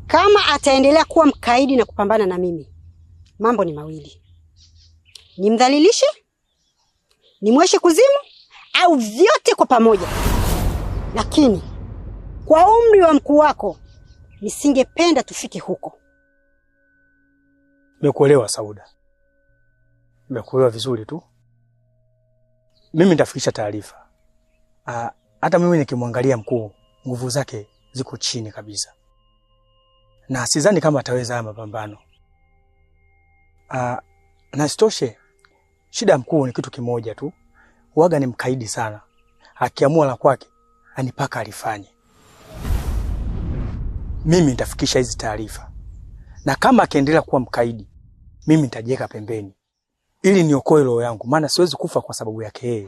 Kama ataendelea kuwa mkaidi na kupambana na mimi, mambo ni mawili. Nimdhalilishe, nimweshe kuzimu, au vyote kwa pamoja. Lakini kwa umri wa mkuu wako nisingependa tufike huko. Nimekuelewa Sauda. Nimekuelewa vizuri tu. Mimi nitafikisha taarifa. Hata mimi nikimwangalia mkuu, nguvu zake ziko chini kabisa. Na sidhani kama ataweza haya mapambano. Na sitoshe, shida mkuu ni kitu kimoja tu. Huaga ni mkaidi sana. Akiamua la kwake, anipaka alifanye. Mimi nitafikisha hizi taarifa. Na kama akiendelea kuwa mkaidi, mimi nitajiweka pembeni ili niokoe roho yangu, maana siwezi kufa kwa sababu yake yeye.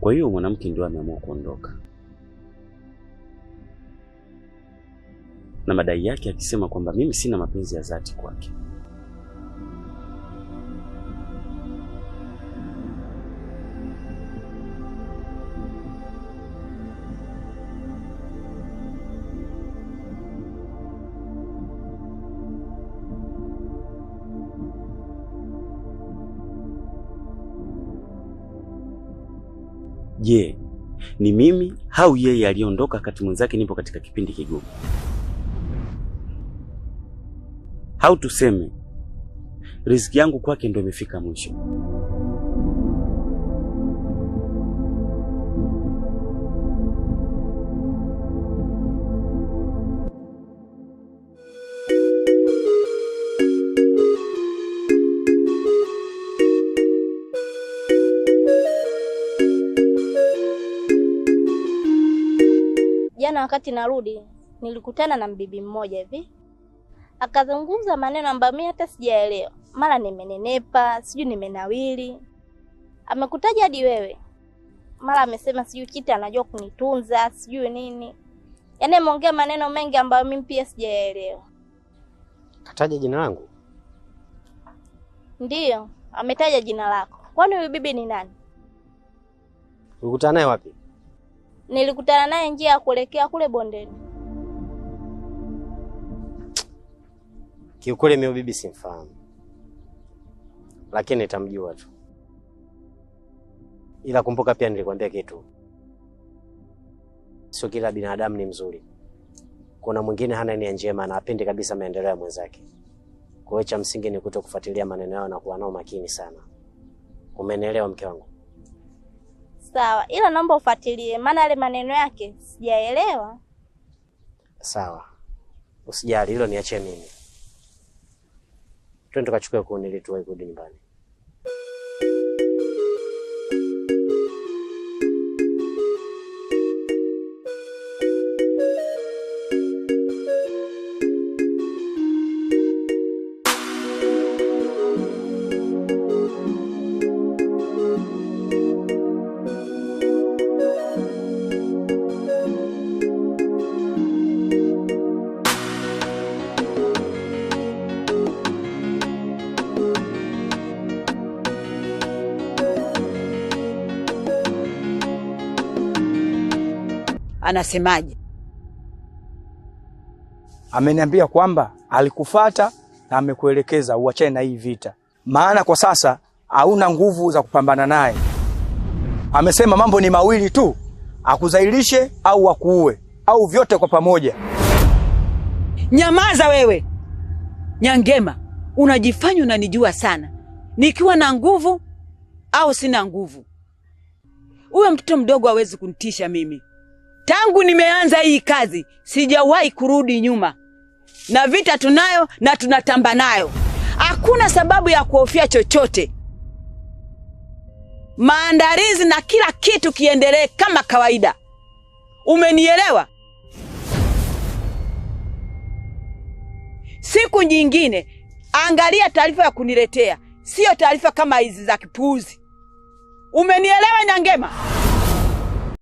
Kwa hiyo mwanamke ndio ameamua kuondoka. Na madai yake akisema kwamba mimi sina mapenzi ya dhati kwake. Je, ni mimi au yeye aliondoka wakati mwenzake nipo katika kipindi kigumu? Au tuseme riziki yangu kwake ndio imefika mwisho? Jana wakati narudi, nilikutana na mbibi mmoja hivi. Akazungumza maneno ambayo mimi hata sijaelewa. Mara nimenenepa, sijui nimenawili. Amekutaja hadi wewe. Mara amesema sijui kiti anajua kunitunza, sijui nini. Yaani ameongea maneno mengi ambayo mimi pia sijaelewa. Kataja jina langu? Ndiyo, ametaja jina lako. Kwani huyu bibi ni nani? Ulikutana naye wapi? Nilikutana naye njia ya kuelekea kule bondeni. Kiukweli mimi bibi simfahamu. Lakini nitamjua tu. Ila kumbuka pia nilikwambia kitu. Sio kila binadamu ni mzuri. Kuna mwingine hana nia njema na hapendi kabisa maendeleo ya mwenzake. Kwa hiyo cha msingi ni kutokufuatilia maneno yao na kuwa nao makini sana. Umenielewa mke wangu? Sawa, ila naomba ufuatilie maana yale maneno yake sijaelewa. Sawa. Usijali, hilo niache mimi. Twende tukachukue kuni ili tuwahi kurudi nyumbani. Anasemaje? Ameniambia kwamba alikufuata na amekuelekeza uachane na hii vita. Maana kwa sasa hauna nguvu za kupambana naye. Amesema mambo ni mawili tu, akuzailishe au akuue, au vyote kwa pamoja. Nyamaza wewe. Nyangema, unajifanya unanijua sana. Nikiwa na nguvu au sina nguvu. Huyo mtoto mdogo hawezi kunitisha mimi. Tangu nimeanza hii kazi, sijawahi kurudi nyuma. Na vita tunayo na tunatamba nayo. Hakuna sababu ya kuhofia chochote. Maandalizi na kila kitu kiendelee kama kawaida. Umenielewa? Siku nyingine, angalia taarifa ya kuniletea. Sio taarifa kama hizi za kipuuzi. Umenielewa Nyangema?